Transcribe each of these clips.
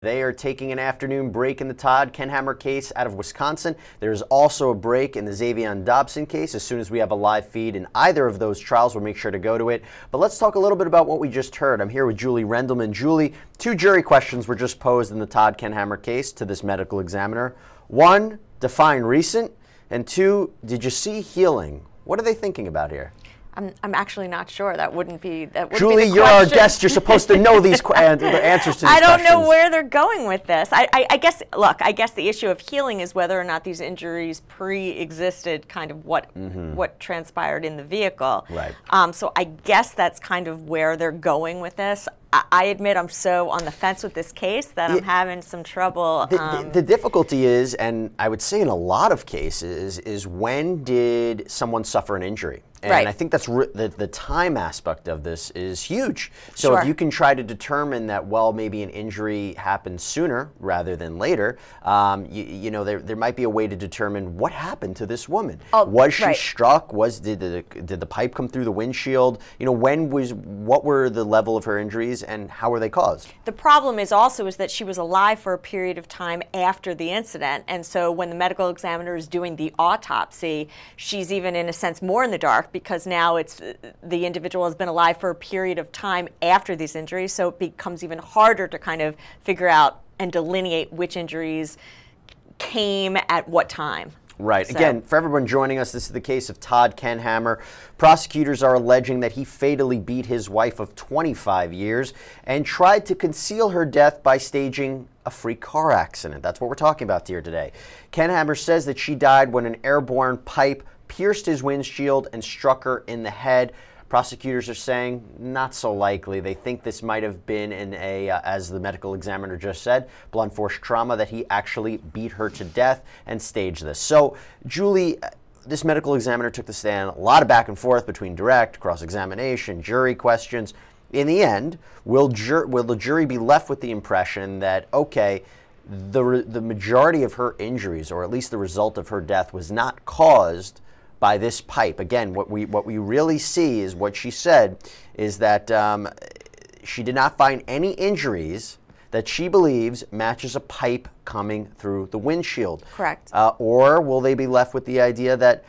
They are taking an afternoon break in the Todd Kendhammer case out of Wisconsin. There's also a break in the Xavion Dobson case. As soon as we have a live feed in either of those trials, we'll make sure to go to it. But let's talk a little bit about what we just heard. I'm here with Julie Rendelman. Julie, two jury questions were just posed in the Todd Kendhammer case to this medical examiner. One, define recent, and two, did you see healing? What are they thinking about here? I'm actually not sure. That wouldn't be Julie, you're our guest. You're supposed to know these the answers to these questions. I don't know where they're going with this. I guess, look, I guess the issue of healing is whether or not these injuries pre-existed kind of what transpired in the vehicle. Right. So I guess that's kind of where they're going with this. I admit I'm so on the fence with this case that I'm having some trouble. The difficulty is, and I would say in a lot of cases, is when did someone suffer an injury? And right. I think that's the time aspect of this is huge. So Sure. if you can try to determine that, well, maybe an injury happened sooner rather than later, you know, there might be a way to determine what happened to this woman. Was she struck? Did the pipe come through the windshield? You know, what were the level of her injuries and how were they caused? The problem is also that she was alive for a period of time after the incident, and so when the medical examiner is doing the autopsy, she's even in a sense more in the dark, because now it's the individual has been alive for a period of time after these injuries, so it becomes even harder to kind of figure out and delineate which injuries came at what time. Right. Again, for everyone joining us, this is the case of Todd Kendhammer. Prosecutors are alleging that he fatally beat his wife of 25 years and tried to conceal her death by staging a freak car accident. That's what we're talking about here today. Kendhammer says that she died when an airborne pipe pierced his windshield and struck her in the head. Prosecutors are saying not so likely. They think this might have been in as the medical examiner just said, blunt force trauma, that he actually beat her to death and staged this. So, Julie, this medical examiner took the stand, a lot of back and forth between direct, cross-examination, jury questions. In the end, will the jury be left with the impression that, okay, the majority of her injuries, or at least the result of her death, was not caused by this pipe? Again, what we really see is what she said is that she did not find any injuries that she believes matches a pipe coming through the windshield. Correct. Or will they be left with the idea that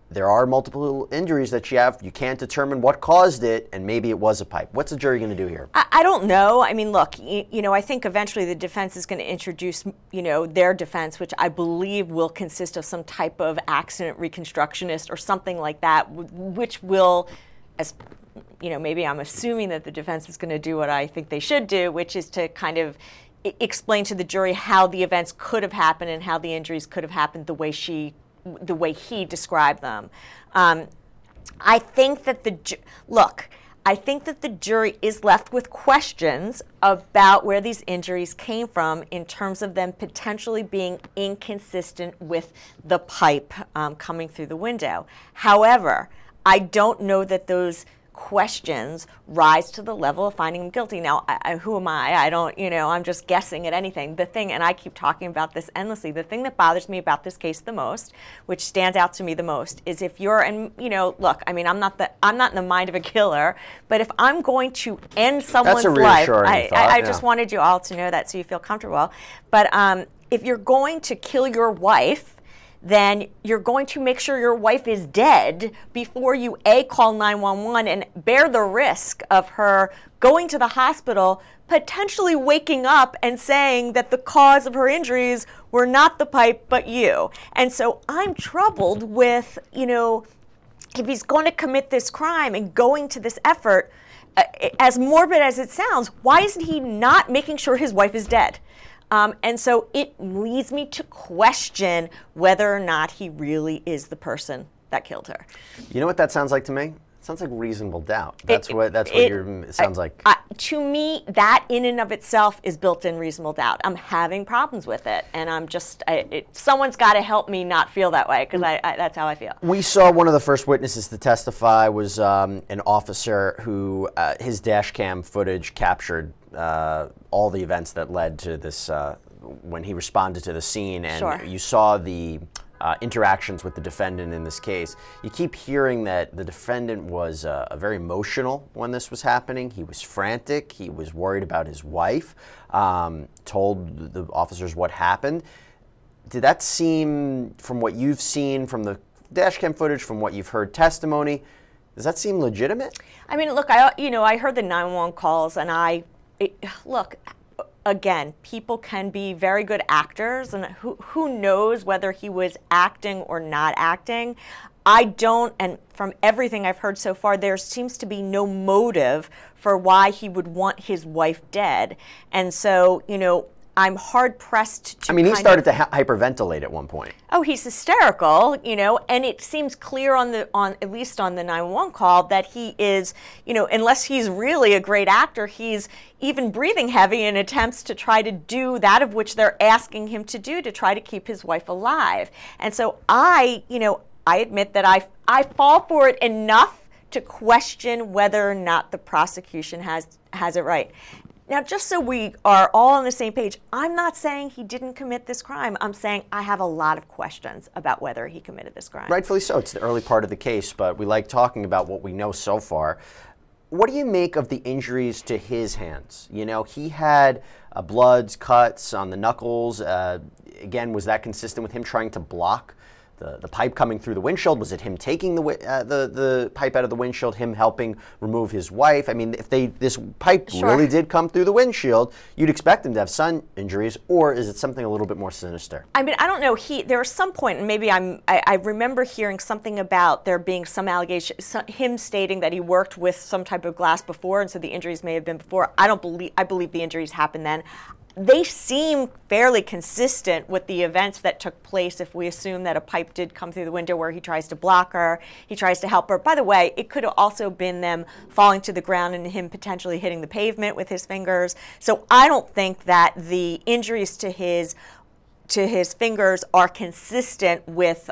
there are multiple injuries that you can't determine what caused it, and maybe it was a pipe? What's the jury going to do here? I don't know. I mean, look, you know, I think eventually the defense is going to introduce, you know, their defense, which I believe will consist of some type of accident reconstructionist or something like that, which will, as you know, maybe I'm assuming that the defense is going to do what I think they should do, which is to kind of explain to the jury how the events could have happened and how the injuries could have happened the way he described them. I think that I think that the jury is left with questions about where these injuries came from in terms of them potentially being inconsistent with the pipe coming through the window. However, I don't know that those questions rise to the level of finding him guilty. Now, who am I? I don't, you know, I'm just guessing at anything. The thing, and I keep talking about this endlessly, the thing that bothers me about this case the most, which stands out to me the most, is if you're, and you know, look, I mean, I'm not in the mind of a killer, but if I'm going to end someone's life, I just wanted you all to know that so you feel comfortable. But if you're going to kill your wife, then you're going to make sure your wife is dead before you call 911 and bear the risk of her going to the hospital, potentially waking up and saying that the cause of her injuries were not the pipe but you. And so I'm troubled with, you know, if he's going to commit this crime and going to this effort, as morbid as it sounds, why isn't he not making sure his wife is dead? And so it leads me to question whether or not he really is the person that killed her. You know what that sounds like to me? It sounds like reasonable doubt. It sounds like. To me, that in and of itself is built-in reasonable doubt. I'm having problems with it, and I'm just, someone's got to help me not feel that way, because that's how I feel. We saw one of the first witnesses to testify was an officer who his dash cam footage captured all the events that led to this when he responded to the scene, and Sure. you saw the interactions with the defendant in this case. You keep hearing that the defendant was very emotional when this was happening. He was frantic. He was worried about his wife, told the officers what happened. Did that seem, from what you've seen from the dash cam footage, from what you've heard testimony, does that seem legitimate? I mean, look, I heard the 911 calls, and look, again, people can be very good actors, and who knows whether he was acting or not acting. I don't, and from everything I've heard so far, there seems to be no motive for why he would want his wife dead. And so, I'm hard pressed to. I mean, he started to hyperventilate at one point. Oh, he's hysterical, and it seems clear at least on the 911 call that he is, unless he's really a great actor, he's even breathing heavy in attempts to try to do that of which they're asking him to do to try to keep his wife alive. And so I admit that I fall for it enough to question whether or not the prosecution has it right. Now, just so we are all on the same page, I'm not saying he didn't commit this crime. I'm saying I have a lot of questions about whether he committed this crime. Rightfully so. It's the early part of the case, but we like talking about what we know so far. What do you make of the injuries to his hands? He had bloods, cuts on the knuckles. Again, was that consistent with him trying to block the pipe coming through the windshield? Was it him taking the pipe out of the windshield, him helping remove his wife? I mean, if this pipe really did come through the windshield, you'd expect him to have some injuries, or is it something a little bit more sinister? I mean, I don't know. There was some point, and maybe I remember hearing something about there being some allegation, him stating that he worked with some type of glass before, and so the injuries may have been before. I believe the injuries happened then. They seem fairly consistent with the events that took place if we assume that a pipe did come through the window where he tries to block her, he tries to help her. By the way, it could have also been them falling to the ground and him potentially hitting the pavement with his fingers. So I don't think that the injuries to his fingers are consistent with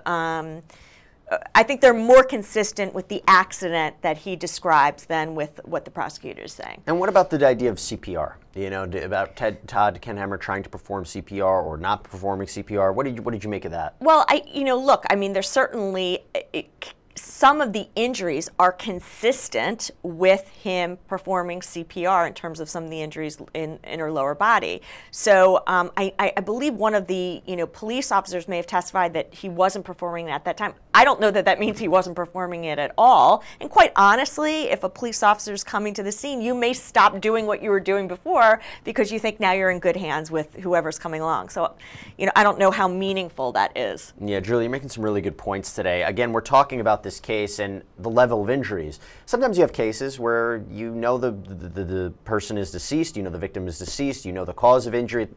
I think they're more consistent with the accident that he describes than with what the prosecutor is saying. And what about the idea of CPR? About Todd Kendhammer trying to perform CPR or not performing CPR? What did you make of that? Well, look, I mean, there's certainly some of the injuries are consistent with him performing CPR in terms of some of the injuries in her lower body. So I believe one of the police officers may have testified that he wasn't performing it at that time. I don't know that that means he wasn't performing it at all. And quite honestly, if a police officer is coming to the scene, you may stop doing what you were doing before because you think now you're in good hands with whoever's coming along. So, I don't know how meaningful that is. Yeah, Julie, you're making some really good points today. Again, we're talking about this case and the level of injuries. Sometimes you have cases where the person is deceased, the victim is deceased, the cause of injury.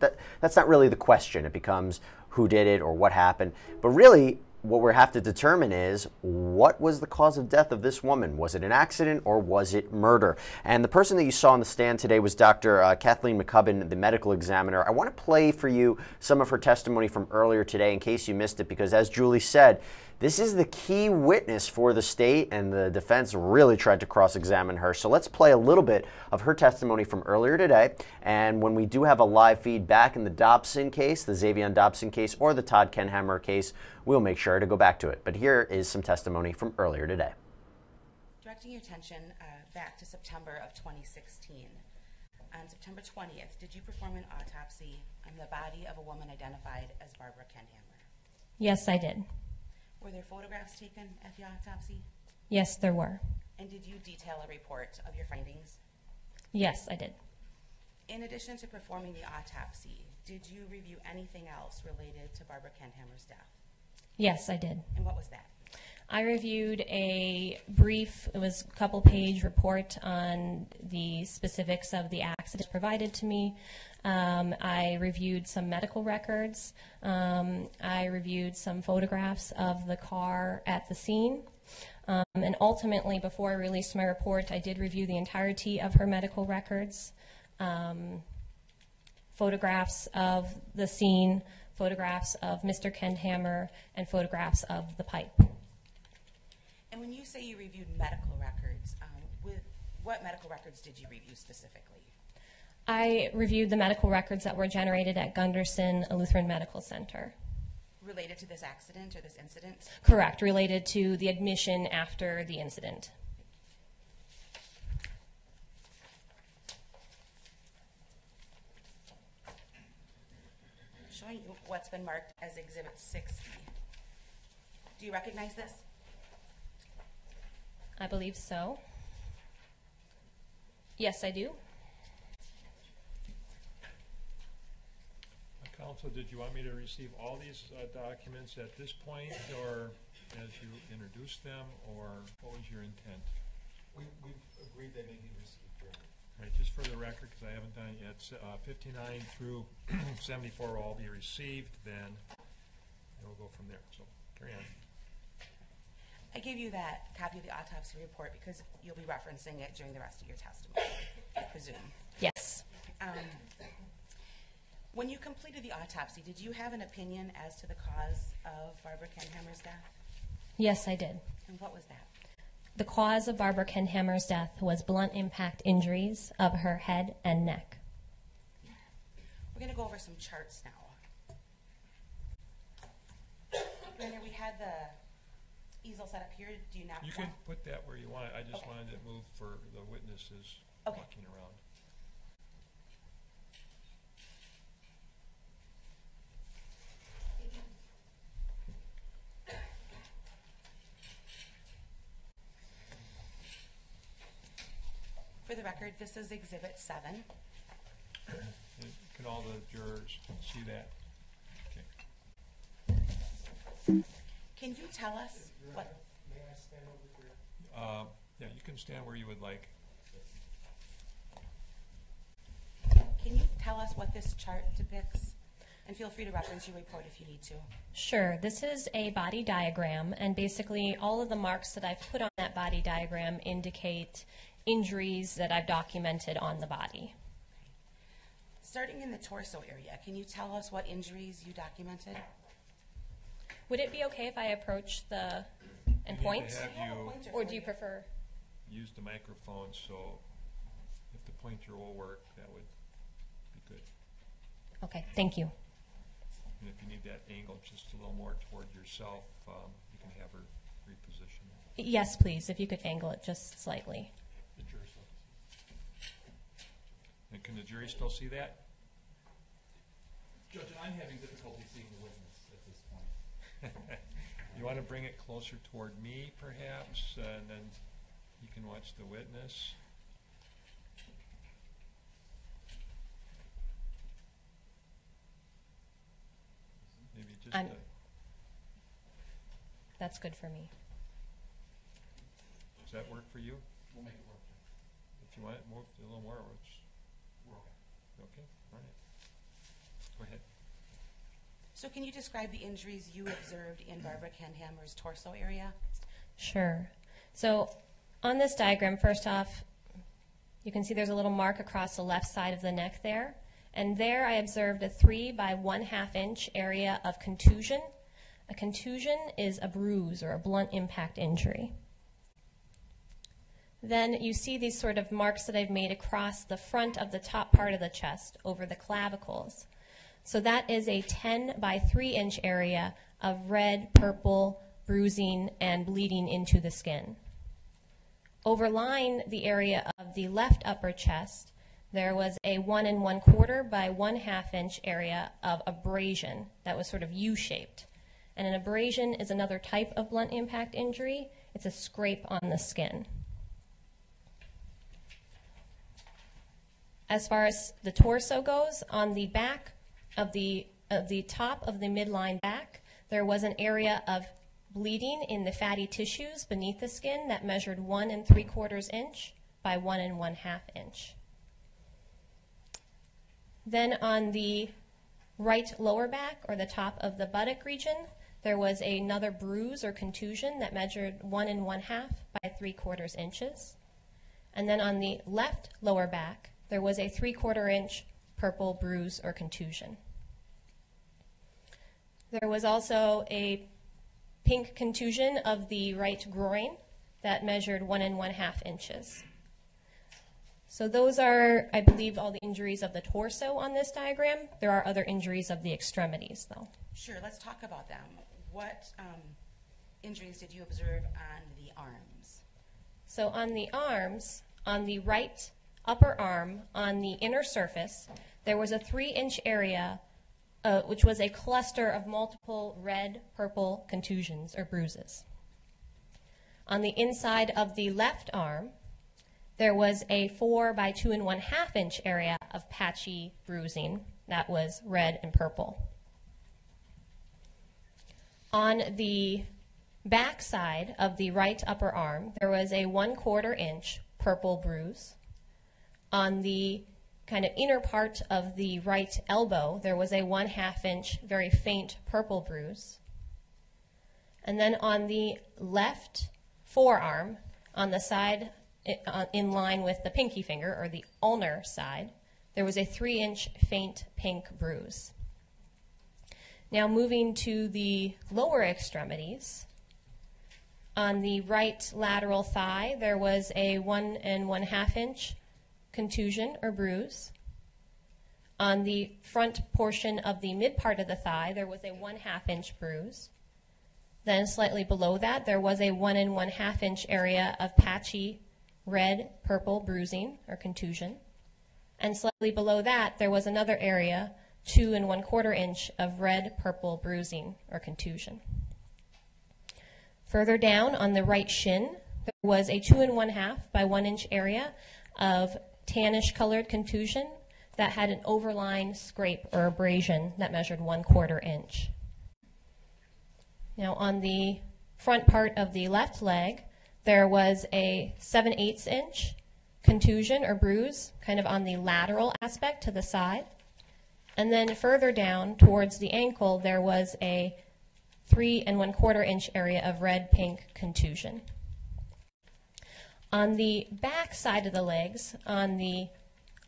That's not really the question. It becomes who did it or what happened. But really, what we have to determine is, what was the cause of death of this woman? Was it an accident or was it murder? And the person that you saw on the stand today was Dr. Kathleen McCubbin, the medical examiner. I want to play for you some of her testimony from earlier today in case you missed it, because as Julie said, this is the key witness for the state, and the defense really tried to cross-examine her. So let's play a little bit of her testimony from earlier today. And when we do have a live feed back in the Dobson case, the Xavier Dobson case, or the Todd Kendhammer case, we'll make sure to go back to it. But here is some testimony from earlier today. Directing your attention back to September of 2016. On September 20th, did you perform an autopsy on the body of a woman identified as Barbara Kendhammer? Yes, I did. Were there photographs taken at the autopsy? Yes, there were. And did you detail a report of your findings? Yes, I did. In addition to performing the autopsy, did you review anything else related to Barbara Kendhammer's death? Yes, I did. And what was that? I reviewed a brief, it was a couple-page report on the specifics of the accident provided to me. I reviewed some medical records. I reviewed some photographs of the car at the scene. And ultimately, before I released my report, I did review the entirety of her medical records, photographs of the scene, photographs of Mr. Kendhammer, and photographs of the pipe. And when you say you reviewed medical records, what medical records did you review specifically? I reviewed the medical records that were generated at Gunderson Lutheran Medical Center. Related to this accident or this incident? Correct, related to the admission after the incident. Showing you what's been marked as Exhibit 6B. Do you recognize this? I believe so. Yes, I do. Counsel, did you want me to receive all these documents at this point, or as you introduce them, or what was your intent? We've agreed they may be received during. All right, just for the record, because I haven't done it yet, 59 through 74 will all be received, then we'll go from there. So carry on. I gave you that copy of the autopsy report because you'll be referencing it during the rest of your testimony, I presume. Yes. When you completed the autopsy, did you have an opinion as to the cause of Barbara Kendhammer's death? Yes, I did. And what was that? The cause of Barbara Kendhammer's death was blunt impact injuries of her head and neck. We're going to go over some charts now. Brenda, we had the easel set up here. Do you not You can put that where you want it. I just wanted it moved for the witnesses walking around. For the record, this is Exhibit 7. Can all the jurors see that? Okay. Can you tell us what... May I stand over here? Yeah, you can stand where you would like. Can you tell us what this chart depicts? And feel free to reference your report if you need to. Sure. This is a body diagram, and basically all of the marks that I've put on that body diagram indicate injuries that I've documented on the body. Starting in the torso area, can you tell us what injuries you documented? Would it be okay if I approach and We need point? to have you Or do you prefer? use the microphone, so if the pointer will work, that would be good. Okay, thank you. And if you need that angle just a little more toward yourself, you can have her reposition. Yes, please, if you could angle it just slightly. The jury still. And can the jury still see that? Judge, I'm having difficulty seeing the witness at this point. You want to bring it closer toward me, perhaps, and then you can watch the witness. Maybe just That's good for me. does that work for you? We'll make it work. If you want it more, a little more, We're okay. okay, all right. Go ahead. So can you describe the injuries you observed in Barbara Kendhammer's torso area? Sure. So on this diagram, first off, you can see there's a little mark across the left side of the neck there. And there I observed a 3 by 1/2 inch area of contusion. A contusion is a bruise or a blunt impact injury. Then you see these sort of marks that I've made across the front of the top part of the chest over the clavicles. So that is a 10 by 3 inch area of red, purple, bruising, and bleeding into the skin. Overlying the area of the left upper chest, there was a 1 1/4 by 1/2 inch area of abrasion that was sort of U-shaped. And an abrasion is another type of blunt impact injury. It's a scrape on the skin. As far as the torso goes, on the back of the top of the midline back, there was an area of bleeding in the fatty tissues beneath the skin that measured 1 3/4 inch by 1 1/2 inch. Then on the right lower back, or the top of the buttock region, there was another bruise or contusion that measured 1 1/2 by 3/4 inches. And then on the left lower back, there was a 3/4 inch purple bruise or contusion. There was also a pink contusion of the right groin that measured 1 1/2 inches. So those are, I believe, all the injuries of the torso on this diagram. There are other injuries of the extremities, though. Sure, let's talk about them. What injuries did you observe on the arms? So on the arms, on the right upper arm, on the inner surface, there was a 3-inch area, which was a cluster of multiple red, purple contusions or bruises. On the inside of the left arm, there was a 4 by 2 1/2 inch area of patchy bruising that was red and purple. On the back side of the right upper arm, there was a 1/4 inch purple bruise. On the kind of inner part of the right elbow, there was a 1/2 inch very faint purple bruise. And then on the left forearm, on the side in line with the pinky finger, or the ulnar side, there was a 3-inch faint pink bruise. Now moving to the lower extremities, on the right lateral thigh, there was a 1 1/2 inch contusion or bruise. On the front portion of the mid part of the thigh, there was a 1/2 inch bruise. Then slightly below that, there was a 1 1/2 inch area of patchy red, purple bruising or contusion. And slightly below that, there was another area, 2 1/4 inch of red, purple bruising or contusion. Further down on the right shin, there was a 2 1/2 by 1 inch area of tannish colored contusion that had an overlying scrape or abrasion that measured 1/4 inch. Now on the front part of the left leg, there was a 7/8 inch contusion or bruise kind of on the lateral aspect to the side. And then further down towards the ankle, there was a 3 1/4 inch area of red-pink contusion. On the back side of the legs, on the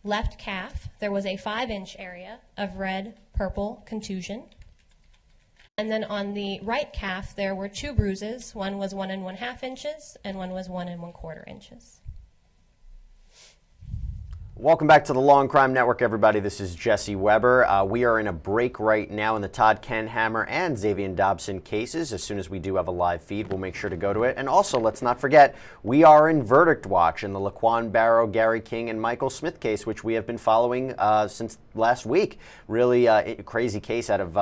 left calf, there was a 5-inch area of red-purple contusion. And then on the right calf, there were 2 bruises. One was 1 1/2 inches, and one was 1 1/4 inches. Welcome back to the Law&Crime Network, everybody. This is Jesse Weber. We are in a break right now in the Todd Kendhammer and Xavier Dobson cases. As soon as we do have a live feed, we'll make sure to go to it. And also, let's not forget, we are in Verdict Watch in the Laquan Barrow, Gary King, and Michael Smith case, which we have been following since last week. Really a crazy case out of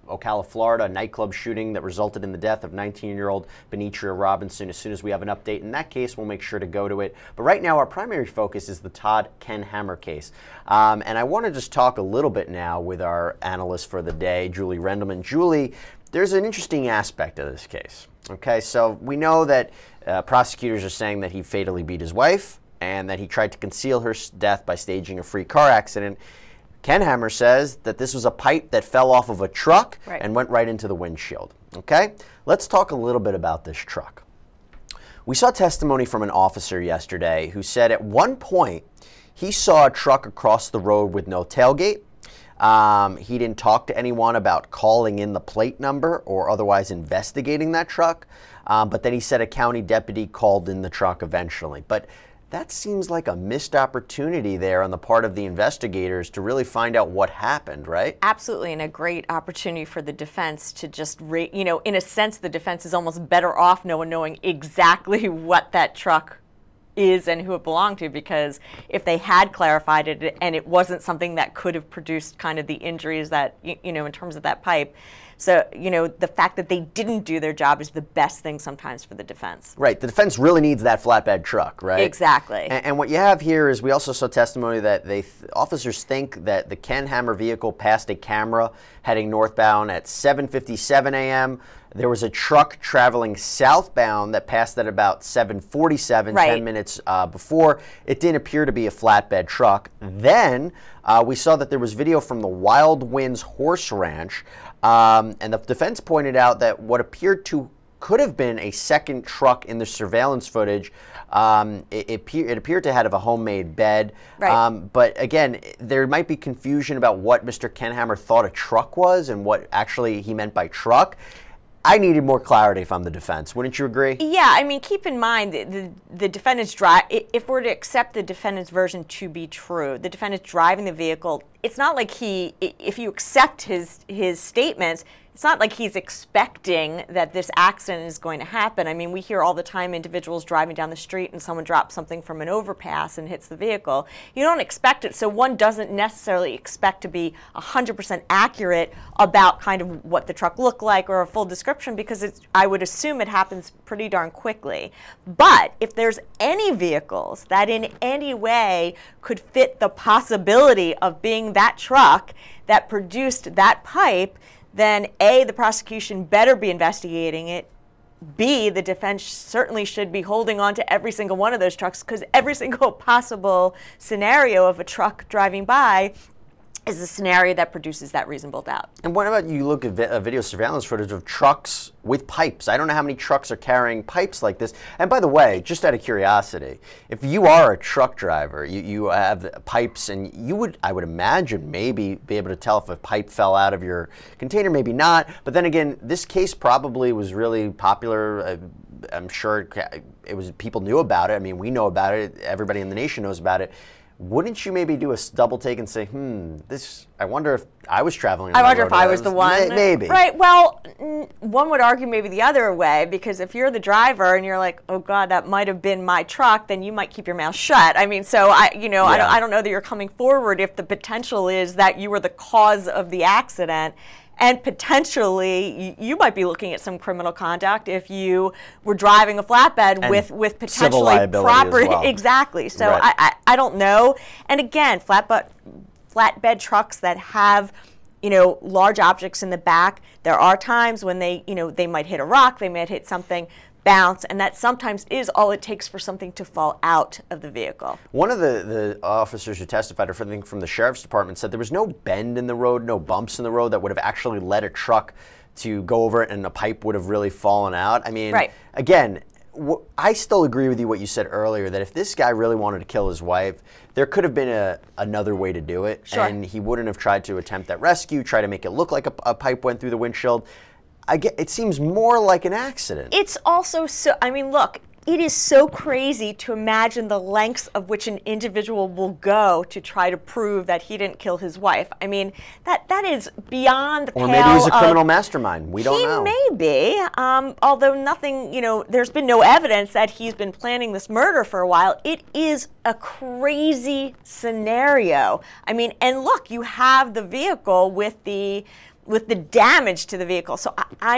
Ocala, Florida, a nightclub shooting that resulted in the death of 19-year-old Benitria Robinson. As soon as we have an update in that case, we'll make sure to go to it. But right now, our primary focus is the Todd Kendhammer case. And I want to just talk a little bit now with our analyst for the day, Julie Rendelman. Julie, there's an interesting aspect of this case. Okay, so we know that prosecutors are saying that he fatally beat his wife and that he tried to conceal her death by staging a freak car accident. Kendhammer says that this was a pipe that fell off of a truck and went right into the windshield. Okay, let's talk a little bit about this truck. We saw testimony from an officer yesterday who said at one point he saw a truck across the road with no tailgate. He didn't talk to anyone about calling in the plate number or otherwise investigating that truck. But then he said a county deputy called in the truck eventually. But that seems like a missed opportunity there on the part of the investigators to really find out what happened, right? Absolutely, and a great opportunity for the defense to just, you know, in a sense, the defense is almost better off knowing exactly what that truck is and who it belonged to, because if they had clarified it and it wasn't something that could have produced kind of the injuries that, you know, in terms of that pipe. So, you know, the fact that they didn't do their job is the best thing sometimes for the defense. Right. The defense really needs that flatbed truck, right? Exactly. And what you have here is we also saw testimony that officers think that the Kendhammer vehicle passed a camera heading northbound at 7:57 a.m. There was a truck traveling southbound that passed at about 7:47, 10 minutes before. It didn't appear to be a flatbed truck. Then we saw that there was video from the Wild Winds Horse Ranch, and the defense pointed out that what appeared to could have been a second truck in the surveillance footage. It appeared to have a homemade bed. Right. But again, there might be confusion about what Mr. Kendhammer thought a truck was and what actually he meant by truck. I needed more clarity if I'm the defense. Wouldn't you agree? Yeah, I mean, keep in mind the defendant's if we're to accept the defendant's version to be true, the defendant's driving the vehicle. It's not like if you accept his statements, it's not like he's expecting that this accident is going to happen. I mean, we hear all the time individuals driving down the street and someone drops something from an overpass and hits the vehicle. You don't expect it, so one doesn't necessarily expect to be 100% accurate about kind of what the truck looked like or a full description, because I would assume it happens pretty darn quickly. But if there's any vehicles that in any way could fit the possibility of being that truck that produced that pipe, then A, the prosecution better be investigating it. B, the defense certainly should be holding on to every single one of those trucks, because every single possible scenario of a truck driving by is a scenario that produces that reasonable doubt. And what about you look at video surveillance footage of trucks with pipes? I don't know how many trucks are carrying pipes like this. And by the way, just out of curiosity, if you are a truck driver, you have pipes, and you would, I would imagine, maybe be able to tell if a pipe fell out of your container, maybe not. But then again, this case probably was really popular. I'm sure it was, people knew about it. I mean, we know about it. Everybody in the nation knows about it. Wouldn't you maybe do a double take and say, this, I wonder if I was traveling on I wonder if I was the one. Maybe. Right, well, one would argue maybe the other way, because if you're the driver and you're like, oh God, that might have been my truck, then you might keep your mouth shut. I mean, so I don't know that you're coming forward if the potential is that you were the cause of the accident. And potentially, you might be looking at some criminal conduct if you were driving a flatbed and with potentially property. Well. Exactly. So right. I don't know. And again, flatbed trucks that have, large objects in the back, there are times when they might hit a rock, they might hit something, bounce, and that sometimes is all it takes for something to fall out of the vehicle. One of the officers who testified, from the sheriff's department, said there was no bend in the road, no bumps in the road that would have actually led a truck to go over it and a pipe would have really fallen out. I mean, right. Again, I still agree with you what you said earlier, that if this guy really wanted to kill his wife, there could have been another way to do it, sure. And he wouldn't have tried to attempt that rescue, try to make it look like a pipe went through the windshield. It seems more like an accident. It's also look, it is so crazy to imagine the lengths of which an individual will go to try to prove that he didn't kill his wife. I mean, that is beyond the pale. Or maybe he's a criminal mastermind. We don't know. He may be, although nothing, there's been no evidence that he's been planning this murder for a while. It is a crazy scenario. I mean, and look, you have the vehicle with the damage to the vehicle. So I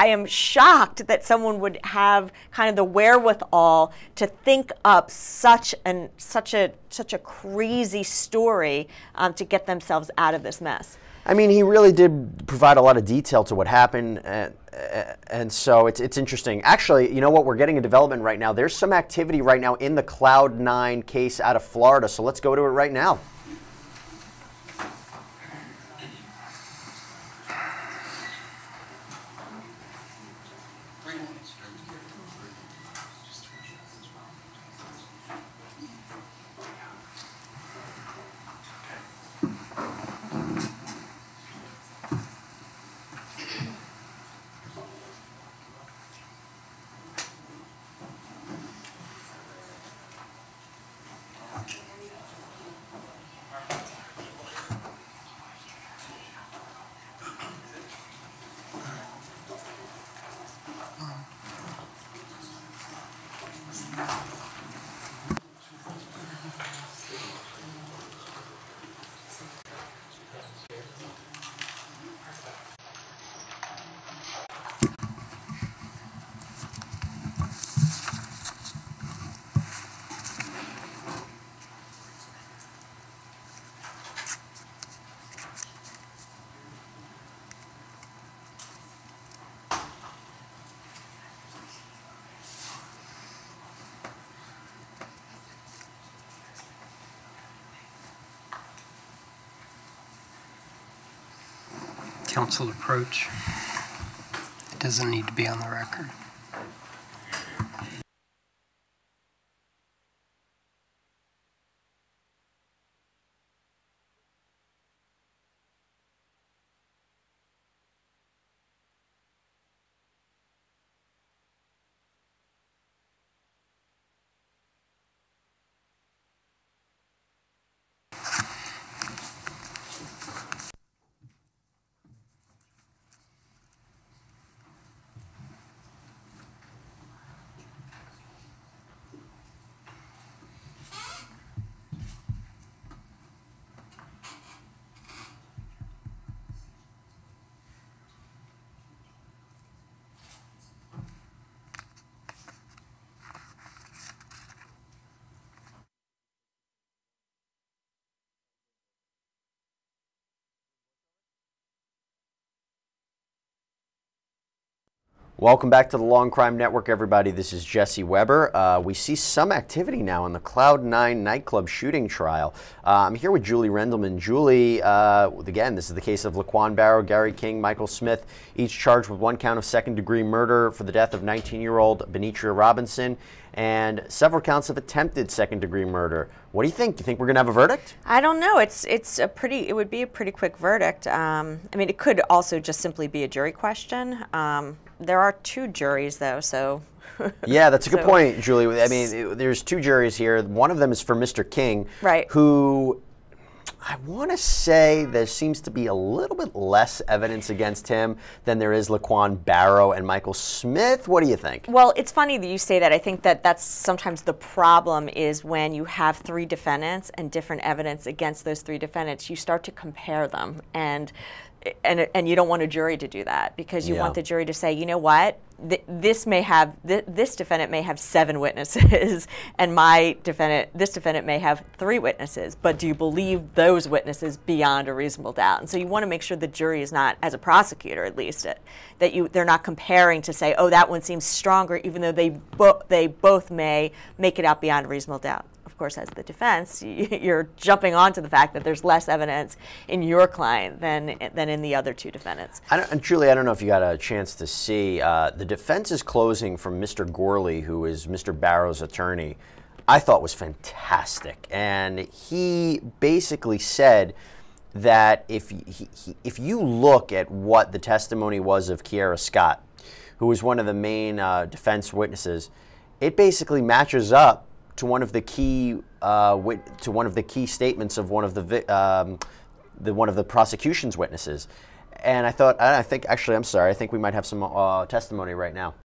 am shocked that someone would have kind of the wherewithal to think up such a crazy story to get themselves out of this mess. I mean, he really did provide a lot of detail to what happened, and so it's interesting. Actually, you know what? We're getting a development right now. There's some activity right now in the Cloud 9 case out of Florida, so let's go to it right now. Counsel approach. It doesn't need to be on the record. Welcome back to the Law&Crime Network, everybody. This is Jesse Weber. We see some activity now in the Cloud9 nightclub shooting trial. I'm here with Julie Rendelman. Julie, again, this is the case of Laquan Barrow, Gary King, Michael Smith, each charged with one count of second-degree murder for the death of 19-year-old Benitria Robinson and several counts of attempted second-degree murder. What do you think? Do you think we're going to have a verdict? I don't know. It would be a pretty quick verdict. I mean, it could also just simply be a jury question. There are two juries, though, so. Yeah, that's a good point, Julie. I mean, there's two juries here. One of them is for Mr. King, right, who I want to say there seems to be a little bit less evidence against him than there is Laquan Barrow and Michael Smith. What do you think? Well, it's funny that you say that. I think that that's sometimes the problem is when you have three defendants and different evidence against those three defendants, you start to compare them, and you don't want a jury to do that because you want the jury to say, you know what, this defendant may have 7 witnesses, and this defendant may have 3 witnesses. But do you believe those witnesses beyond a reasonable doubt? And so you want to make sure the jury is not, as a prosecutor at least, they're not comparing to say, oh, that one seems stronger, even though they both may make it out beyond a reasonable doubt. Of course, as the defense, you're jumping onto the fact that there's less evidence in your client than in the other two defendants. And Julie, I don't know if you got a chance to see, the defense's closing from Mr. Gorley, who is Mr. Barrow's attorney, I thought was fantastic. And he basically said that if you look at what the testimony was of Kiera Scott, who was one of the main defense witnesses, it basically matches up to one of the key statements of one of the prosecution's witnesses. And I think we might have some testimony right now.